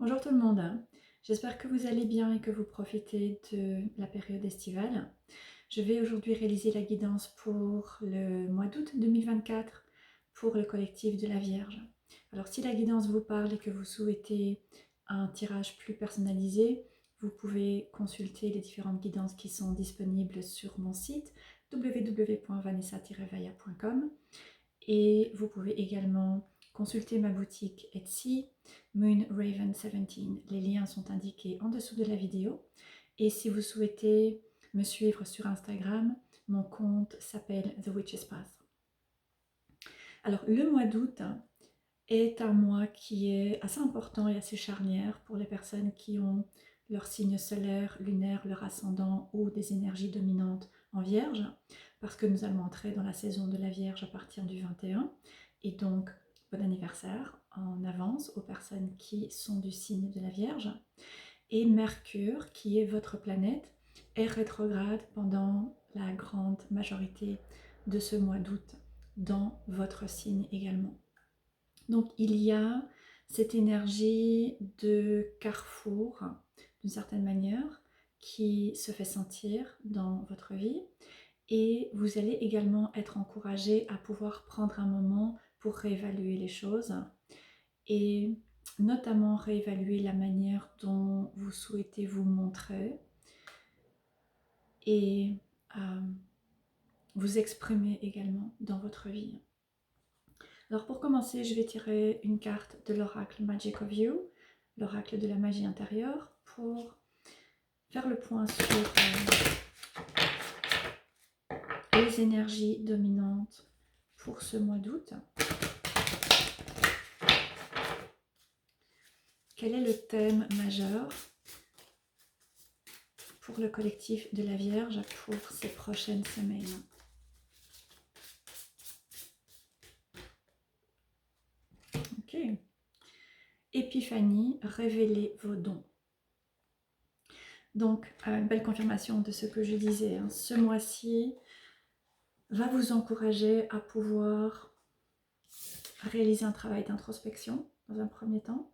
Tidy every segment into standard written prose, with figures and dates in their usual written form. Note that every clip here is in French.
Bonjour tout le monde, j'espère que vous allez bien et que vous profitez de la période estivale. Je vais aujourd'hui réaliser la guidance pour le mois d'août 2024 pour le collectif de la Vierge. Alors si la guidance vous parle et que vous souhaitez un tirage plus personnalisé, vous pouvez consulter les différentes guidances qui sont disponibles sur mon site www.vanessa-vaya.com et vous pouvez également consulter ma boutique Etsy, Moon Raven 17. Les liens sont indiqués en dessous de la vidéo. Et si vous souhaitez me suivre sur Instagram, mon compte s'appelle The Witch's Path. Alors, le mois d'août est un mois qui est assez important et assez charnière pour les personnes qui ont leur signe solaire, lunaire, leur ascendant ou des énergies dominantes en Vierge, parce que nous allons entrer dans la saison de la Vierge à partir du 21. Et donc, bon anniversaire en avance aux personnes qui sont du signe de la Vierge. Et Mercure, qui est votre planète, est rétrograde pendant la grande majorité de ce mois d'août dans votre signe également. Donc il y a cette énergie de carrefour, d'une certaine manière, qui se fait sentir dans votre vie. Et vous allez également être encouragé à pouvoir prendre un moment pour réévaluer les choses et notamment réévaluer la manière dont vous souhaitez vous montrer et vous exprimer également dans votre vie. Alors pour commencer, je vais tirer une carte de l'oracle Magic of You, l'oracle de la magie intérieure, pour faire le point sur les énergies dominantes pour ce mois d'août. Quel est le thème majeur pour le collectif de la Vierge pour ces prochaines semaines? Ok. Épiphanie, révélez vos dons. Donc, une belle confirmation de ce que je disais. Ce mois-ci va vous encourager à pouvoir réaliser un travail d'introspection dans un premier temps.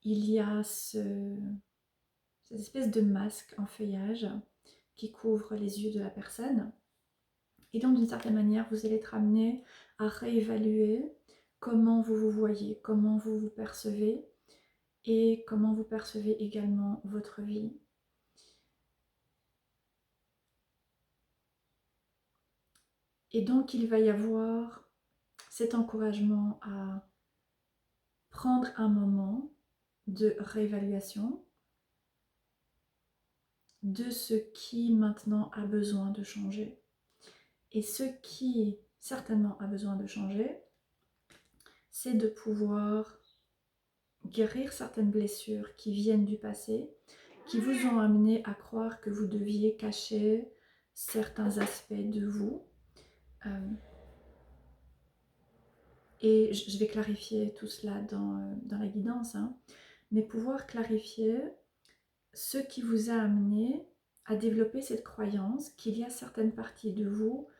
Il y a cette espèce de masque en feuillage qui couvre les yeux de la personne. Et donc, d'une certaine manière, vous allez être amené à réévaluer comment vous vous voyez, comment vous vous percevez et comment vous percevez également votre vie. Et donc, il va y avoir cet encouragement à prendre un moment de réévaluation de ce qui maintenant a besoin de changer. Et ce qui certainement a besoin de changer, c'est de pouvoir guérir certaines blessures qui viennent du passé, qui vous ont amené à croire que vous deviez cacher certains aspects de vous. Et je vais clarifier tout cela dans la guidance, mais pouvoir clarifier ce qui vous a amené à développer cette croyance qu'il y a certaines parties de vous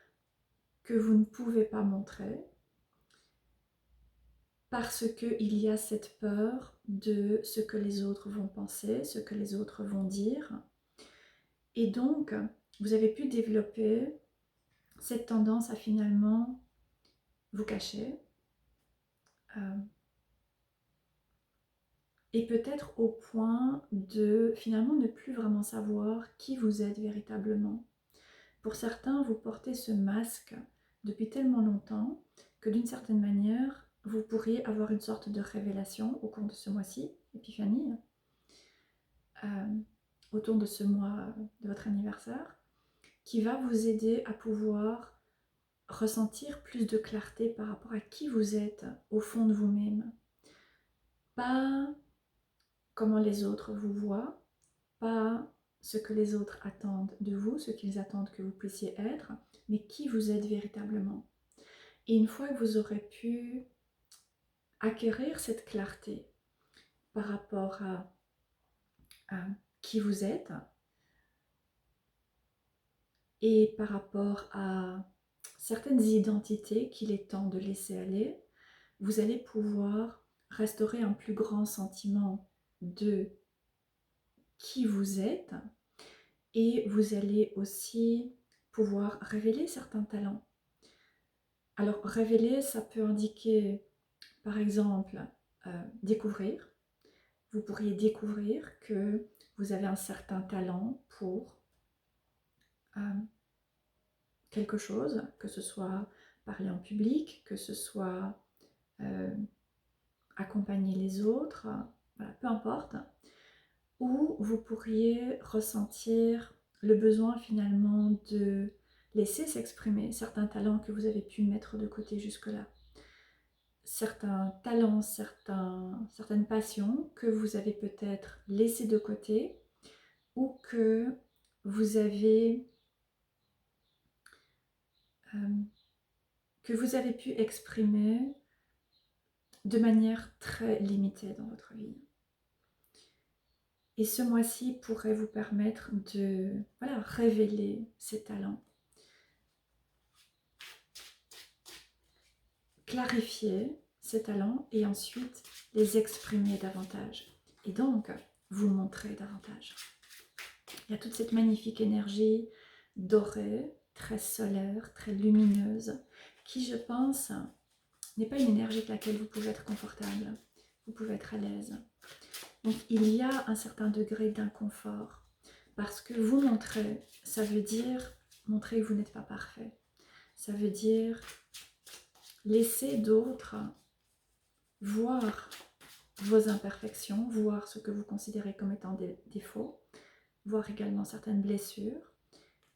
que vous ne pouvez pas montrer parce qu'il y a cette peur de ce que les autres vont penser, ce que les autres vont dire. Et donc, vous avez pu développer cette tendance à finalement vous cacher, et peut-être au point de finalement ne plus vraiment savoir qui vous êtes véritablement. Pour certains, vous portez ce masque depuis tellement longtemps que d'une certaine manière, vous pourriez avoir une sorte de révélation au cours de ce mois-ci, Épiphanie, autour de ce mois de votre anniversaire, qui va vous aider à pouvoir ressentir plus de clarté par rapport à qui vous êtes au fond de vous-même. Pas comment les autres vous voient, pas ce que les autres attendent de vous, ce qu'ils attendent que vous puissiez être, mais qui vous êtes véritablement. Et une fois que vous aurez pu acquérir cette clarté par rapport à qui vous êtes et par rapport à certaines identités qu'il est temps de laisser aller, vous allez pouvoir restaurer un plus grand sentiment de qui vous êtes et vous allez aussi pouvoir révéler certains talents. Alors révéler, ça peut indiquer par exemple découvrir. Vous pourriez découvrir que vous avez un certain talent pour quelque chose, que ce soit parler en public, que ce soit accompagner les autres, voilà, peu importe. Ou vous pourriez ressentir le besoin finalement de laisser s'exprimer certains talents que vous avez pu mettre de côté jusque-là. Certains talents, certaines passions que vous avez peut-être laissées de côté ou que vous avez pu exprimer de manière très limitée dans votre vie. Et ce mois-ci pourrait vous permettre de révéler ces talents, clarifier ces talents et ensuite les exprimer davantage. Et donc, vous montrer davantage. Il y a toute cette magnifique énergie dorée, très solaire, très lumineuse, qui, je pense, n'est pas une énergie avec laquelle vous pouvez être confortable, vous pouvez être à l'aise. Donc il y a un certain degré d'inconfort, parce que vous montrer, ça veut dire montrer que vous n'êtes pas parfait. Ça veut dire laisser d'autres voir vos imperfections, voir ce que vous considérez comme étant des défauts, voir également certaines blessures,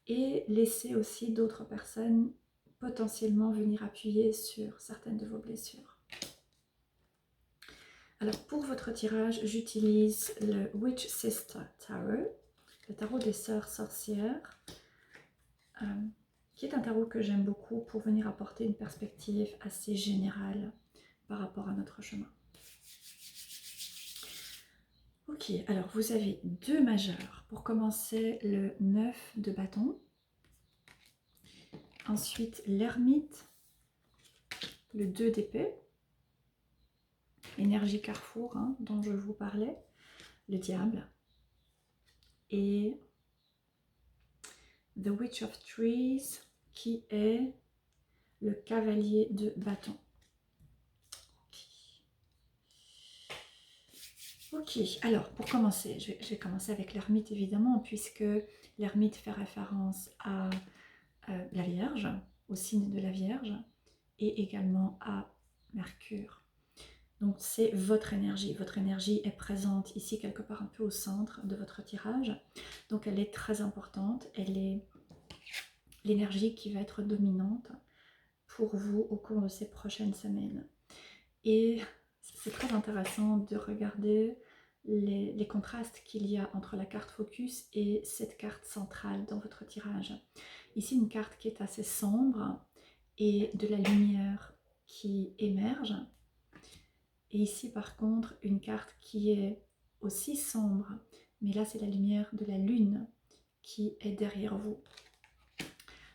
et laisser aussi d'autres personnes potentiellement venir appuyer sur certaines de vos blessures. Alors pour votre tirage, j'utilise le Witch Sister Tarot, le tarot des sœurs sorcières, qui est un tarot que j'aime beaucoup pour venir apporter une perspective assez générale par rapport à notre chemin. Ok, alors vous avez 2 majeurs. Pour commencer, le 9 de bâton. Ensuite, l'ermite, le 2 d'épée. Énergie carrefour dont je vous parlais. Le diable. Et The Witch of Trees, qui est le cavalier de bâton. Ok, alors pour commencer, je vais commencer avec l'ermite évidemment, puisque l'ermite fait référence à la Vierge, au signe de la Vierge, et également à Mercure. Donc c'est votre énergie. Votre énergie est présente ici quelque part un peu au centre de votre tirage. Donc elle est très importante. Elle est l'énergie qui va être dominante pour vous au cours de ces prochaines semaines. Et c'est très intéressant de regarder les contrastes qu'il y a entre la carte focus et cette carte centrale dans votre tirage. Ici, une carte qui est assez sombre et de la lumière qui émerge. Et ici, par contre, une carte qui est aussi sombre, mais là, c'est la lumière de la lune qui est derrière vous.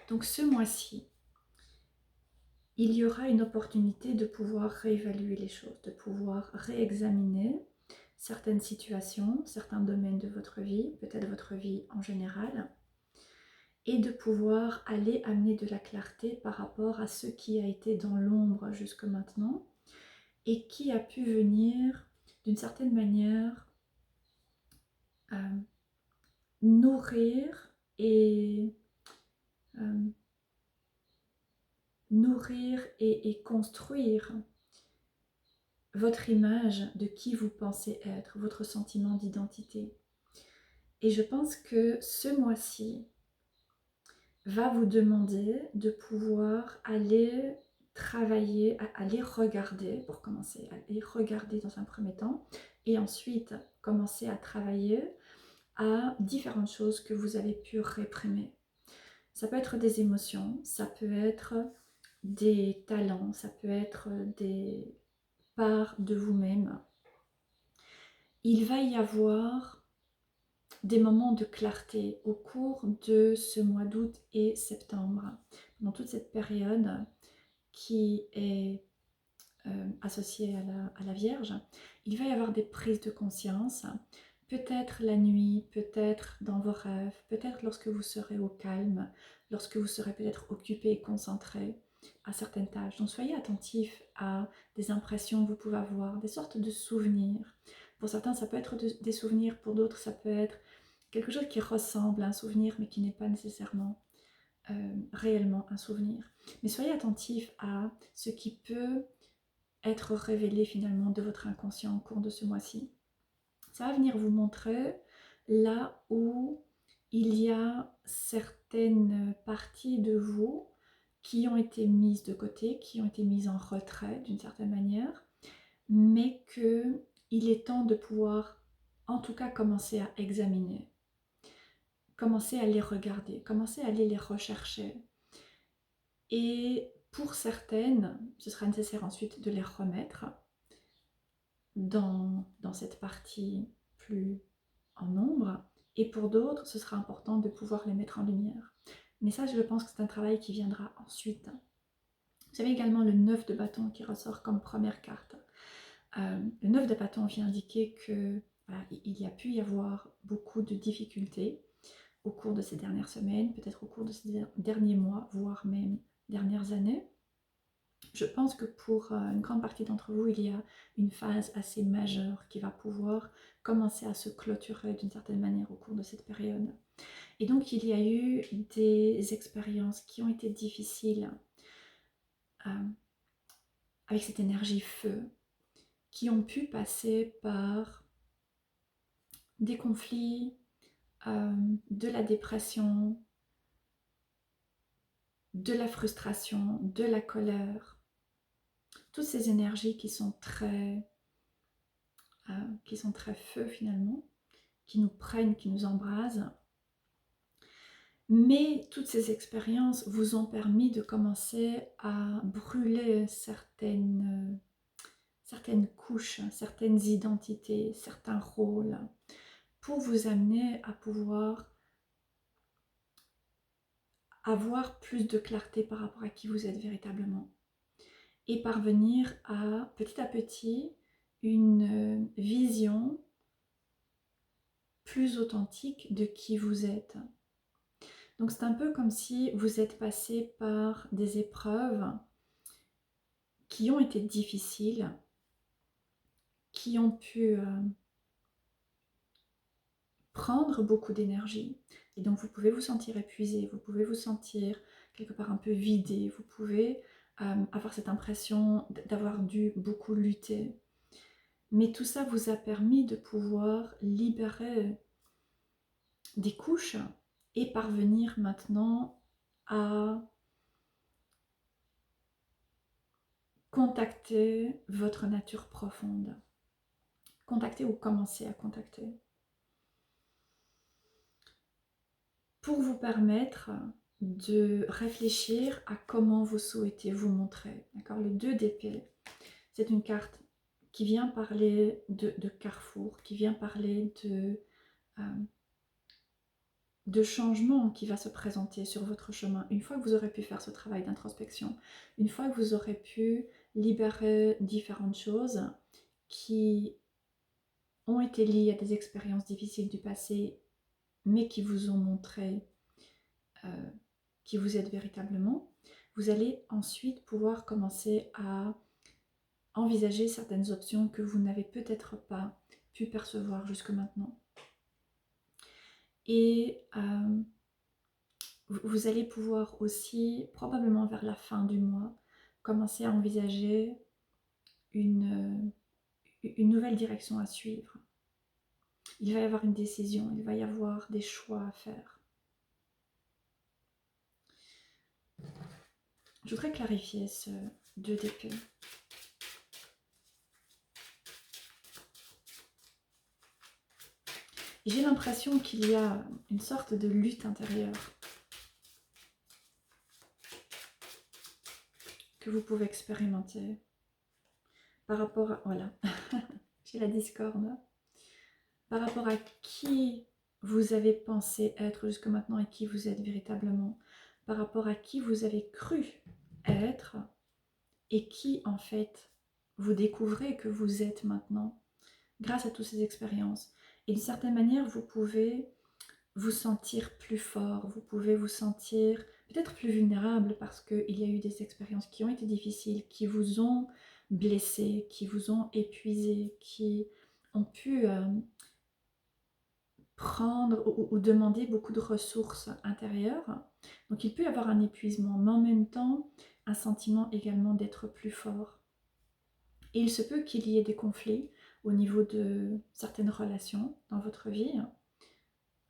Donc, ce mois-ci, il y aura une opportunité de pouvoir réévaluer les choses, de pouvoir réexaminer certaines situations, certains domaines de votre vie, peut-être votre vie en général, et de pouvoir aller amener de la clarté par rapport à ce qui a été dans l'ombre jusque maintenant et qui a pu venir d'une certaine manière nourrir et construire votre image de qui vous pensez être, votre sentiment d'identité. Et je pense que ce mois-ci va vous demander de pouvoir aller travailler, aller regarder, pour commencer, aller regarder dans un premier temps, et ensuite commencer à travailler à différentes choses que vous avez pu réprimer. Ça peut être des émotions, ça peut être des talents, ça peut être des parts de vous-même. Il va y avoir des moments de clarté au cours de ce mois d'août et septembre, dans toute cette période qui est associé à la Vierge, il va y avoir des prises de conscience, peut-être la nuit, peut-être dans vos rêves, peut-être lorsque vous serez au calme, lorsque vous serez peut-être occupé et concentré à certaines tâches. Donc soyez attentifs à des impressions que vous pouvez avoir, des sortes de souvenirs. Pour certains, ça peut être des souvenirs, pour d'autres, ça peut être quelque chose qui ressemble à un souvenir, mais qui n'est pas nécessairement réellement un souvenir. Mais soyez attentifs à ce qui peut être révélé finalement de votre inconscient au cours de ce mois-ci. Ça va venir vous montrer là où il y a certaines parties de vous qui ont été mises de côté, qui ont été mises en retrait d'une certaine manière, mais qu'il est temps de pouvoir en tout cas commencer à examiner, commencer à les regarder, commencer à aller les rechercher. Et pour certaines, ce sera nécessaire ensuite de les remettre dans cette partie plus en ombre, et pour d'autres, ce sera important de pouvoir les mettre en lumière. Mais ça, je pense que c'est un travail qui viendra ensuite. Vous avez également le 9 de bâton qui ressort comme première carte. Le 9 de bâton vient indiquer que voilà, il y a pu y avoir beaucoup de difficultés au cours de ces dernières semaines, peut-être au cours de ces derniers mois, voire même dernières années. Je pense que pour une grande partie d'entre vous, il y a une phase assez majeure qui va pouvoir commencer à se clôturer d'une certaine manière au cours de cette période. Et donc, il y a eu des expériences qui ont été difficiles avec cette énergie feu, qui ont pu passer par des conflits, de la dépression, de la frustration, de la colère, toutes ces énergies qui sont très feu finalement, qui nous prennent, qui nous embrasent. Mais toutes ces expériences vous ont permis de commencer à brûler certaines couches, certaines identités, certains rôles, pour vous amener à pouvoir avoir plus de clarté par rapport à qui vous êtes véritablement. Et parvenir à petit une vision plus authentique de qui vous êtes. Donc c'est un peu comme si vous êtes passé par des épreuves qui ont été difficiles, qui ont pu prendre beaucoup d'énergie. Et donc vous pouvez vous sentir épuisé, vous pouvez vous sentir quelque part un peu vidé, vous pouvez avoir cette impression d'avoir dû beaucoup lutter. Mais tout ça vous a permis de pouvoir libérer des couches et parvenir maintenant à contacter votre nature profonde. Contacter ou commencer à contacter. Pour vous permettre de réfléchir à comment vous souhaitez vous montrer. D'accord ? Le 2 d'épée, c'est une carte qui vient parler de carrefour, qui vient parler de changement qui va se présenter sur votre chemin. Une fois que vous aurez pu faire ce travail d'introspection, une fois que vous aurez pu libérer différentes choses qui ont été liées à des expériences difficiles du passé, mais qui vous ont montré qui vous êtes véritablement, vous allez ensuite pouvoir commencer à envisager certaines options que vous n'avez peut-être pas pu percevoir jusque maintenant. Et vous allez pouvoir aussi, probablement vers la fin du mois, commencer à envisager une nouvelle direction à suivre. Il va y avoir une décision, il va y avoir des choix à faire. Je voudrais clarifier ce 2 d'épée. J'ai l'impression qu'il y a une sorte de lutte intérieure que vous pouvez expérimenter par rapport à... Voilà, j'ai la discorde. Par rapport à qui vous avez pensé être jusque maintenant et qui vous êtes véritablement. Par rapport à qui vous avez cru être et qui en fait vous découvrez que vous êtes maintenant, grâce à toutes ces expériences. Et d'une certaine manière, vous pouvez vous sentir plus fort, vous pouvez vous sentir peut-être plus vulnérable parce qu'il y a eu des expériences qui ont été difficiles, qui vous ont blessé, qui vous ont épuisé, qui ont pu prendre ou demander beaucoup de ressources intérieures. Donc il peut y avoir un épuisement, mais en même temps, un sentiment également d'être plus fort. Et il se peut qu'il y ait des conflits au niveau de certaines relations dans votre vie,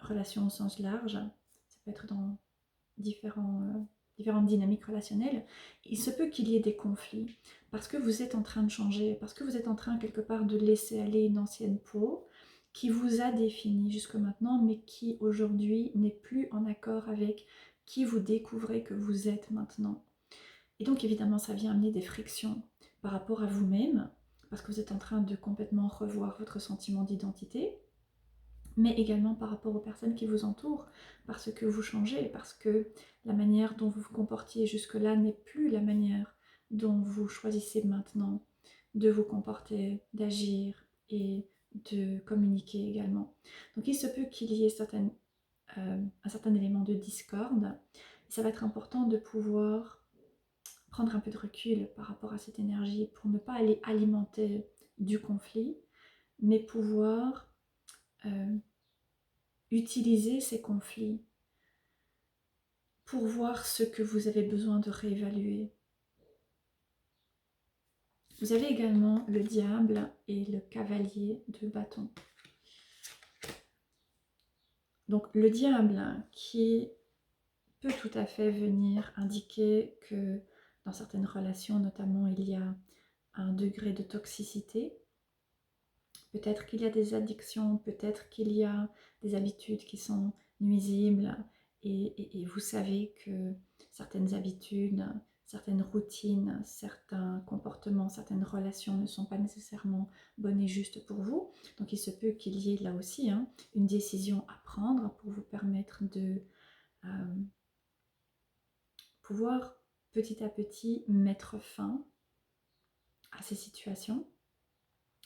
relations au sens large, ça peut être dans différentes dynamiques relationnelles. Il se peut qu'il y ait des conflits parce que vous êtes en train de changer, parce que vous êtes en train quelque part de laisser aller une ancienne peau qui vous a défini jusque maintenant, mais qui aujourd'hui n'est plus en accord avec qui vous découvrez que vous êtes maintenant. Et donc évidemment, ça vient amener des frictions par rapport à vous-même, parce que vous êtes en train de complètement revoir votre sentiment d'identité, mais également par rapport aux personnes qui vous entourent, parce que vous changez, parce que la manière dont vous vous comportiez jusque-là n'est plus la manière dont vous choisissez maintenant de vous comporter, d'agir et de communiquer également. Donc il se peut qu'il y ait un certain élément de discorde. Ça va être important de pouvoir prendre un peu de recul par rapport à cette énergie pour ne pas aller alimenter du conflit, mais pouvoir utiliser ces conflits pour voir ce que vous avez besoin de réévaluer. Vous avez également le diable et le cavalier de bâton. Donc le diable qui peut tout à fait venir indiquer que dans certaines relations notamment il y a un degré de toxicité. Peut-être qu'il y a des addictions, peut-être qu'il y a des habitudes qui sont nuisibles et vous savez que certaines habitudes, certaines routines, certains comportements, certaines relations ne sont pas nécessairement bonnes et justes pour vous. Donc il se peut qu'il y ait là aussi une décision à prendre pour vous permettre de pouvoir petit à petit mettre fin à ces situations.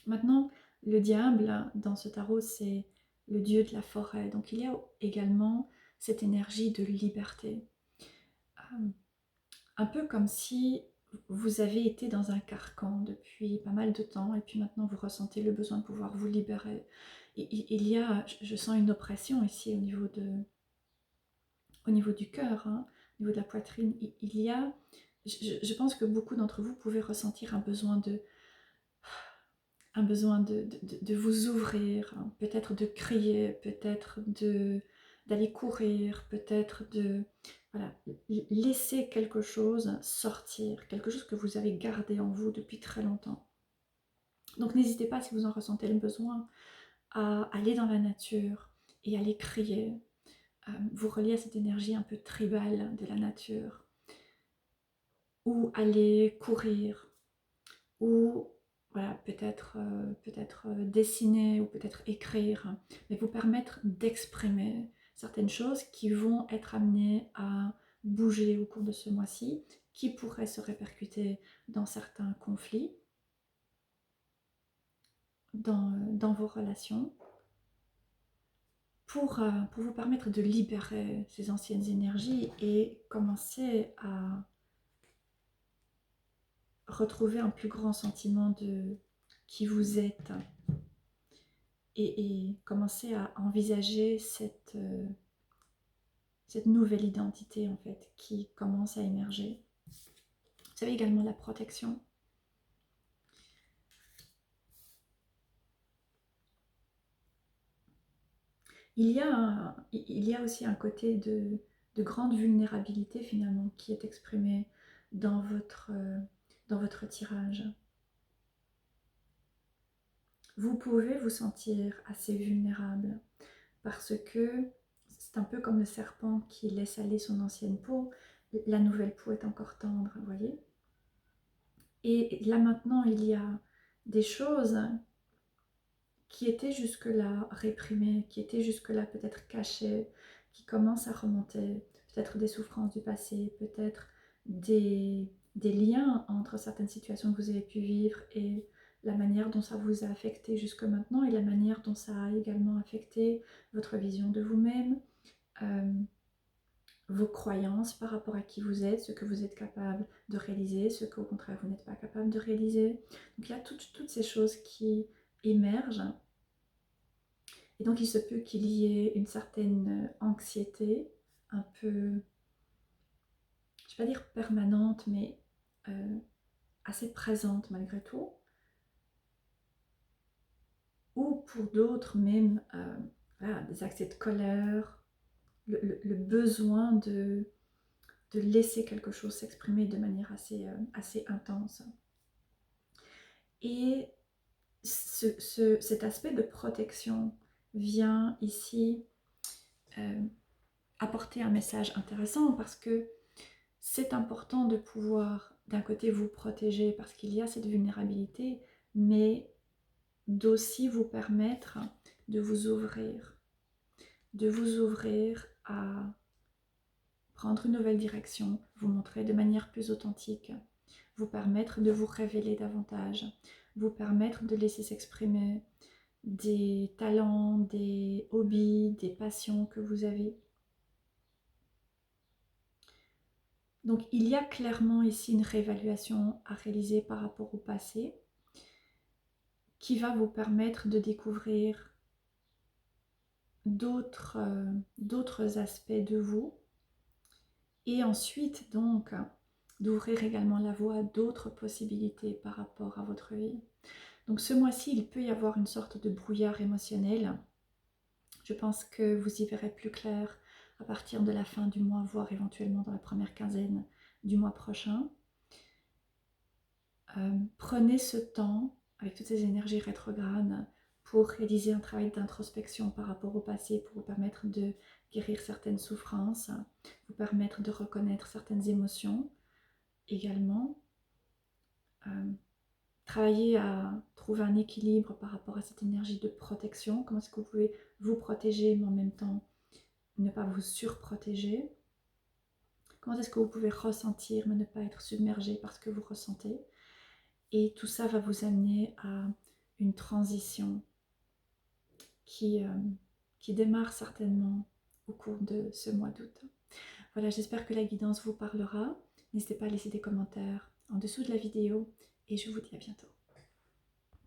Maintenant, le diable, dans ce tarot, c'est le dieu de la forêt. Donc il y a également cette énergie de liberté. Un peu comme si vous avez été dans un carcan depuis pas mal de temps et puis maintenant vous ressentez le besoin de pouvoir vous libérer. Il y a, je sens une oppression ici au niveau du cœur, au niveau de la poitrine. Il y a, je pense que beaucoup d'entre vous pouvez ressentir un besoin de vous ouvrir, peut-être de crier, peut-être d'aller courir, peut-être de voilà, laisser quelque chose sortir, quelque chose que vous avez gardé en vous depuis très longtemps. Donc n'hésitez pas, si vous en ressentez le besoin, à aller dans la nature et aller crier, vous relier à cette énergie un peu tribale de la nature, ou aller courir, ou voilà, peut-être dessiner ou peut-être écrire, mais vous permettre d'exprimer certaines choses qui vont être amenées à bouger au cours de ce mois-ci, qui pourraient se répercuter dans certains conflits, dans vos relations, pour vous permettre de libérer ces anciennes énergies et commencer à retrouver un plus grand sentiment de qui vous êtes et commencer à envisager cette nouvelle identité en fait qui commence à émerger. Vous savez également la protection. Il y a aussi un côté de grande vulnérabilité finalement qui est exprimé dans votre tirage. Vous pouvez vous sentir assez vulnérable parce que c'est un peu comme le serpent qui laisse aller son ancienne peau. La nouvelle peau est encore tendre, vous voyez. Et là maintenant, il y a des choses qui étaient jusque-là réprimées, qui étaient jusque-là peut-être cachées, qui commencent à remonter. Peut-être des souffrances du passé, peut-être des des liens entre certaines situations que vous avez pu vivre et la manière dont ça vous a affecté jusque maintenant et la manière dont ça a également affecté votre vision de vous-même, vos croyances par rapport à qui vous êtes, ce que vous êtes capable de réaliser, ce qu'au contraire vous n'êtes pas capable de réaliser. Donc il y a toutes ces choses qui émergent. Et donc il se peut qu'il y ait une certaine anxiété, un peu, je ne vais pas dire permanente, mais assez présente malgré tout. Ou pour d'autres même voilà, des accès de colère, le besoin de laisser quelque chose s'exprimer de manière assez intense. Et cet aspect de protection vient ici apporter un message intéressant parce que c'est important de pouvoir d'un côté vous protéger parce qu'il y a cette vulnérabilité, mais d'aussi vous permettre de vous ouvrir à prendre une nouvelle direction, vous montrer de manière plus authentique, vous permettre de vous révéler davantage, vous permettre de laisser s'exprimer des talents, des hobbies, des passions que vous avez. Donc il y a clairement ici une réévaluation à réaliser par rapport au passé qui va vous permettre de découvrir d'autres aspects de vous et ensuite donc d'ouvrir également la voie à d'autres possibilités par rapport à votre vie. Donc ce mois-ci, il peut y avoir une sorte de brouillard émotionnel. Je pense que vous y verrez plus clair à partir de la fin du mois, voire éventuellement dans la première quinzaine du mois prochain. Prenez ce temps, avec toutes ces énergies rétrogrades, pour réaliser un travail d'introspection par rapport au passé, pour vous permettre de guérir certaines souffrances, vous permettre de reconnaître certaines émotions également. Travailler à trouver un équilibre par rapport à cette énergie de protection. Comment est-ce que vous pouvez vous protéger, mais en même temps ne pas vous surprotéger? Comment est-ce que vous pouvez ressentir, mais ne pas être submergé par ce que vous ressentez? Et tout ça va vous amener à une transition qui démarre certainement au cours de ce mois d'août. Voilà, j'espère que la guidance vous parlera. N'hésitez pas à laisser des commentaires en dessous de la vidéo et je vous dis à bientôt.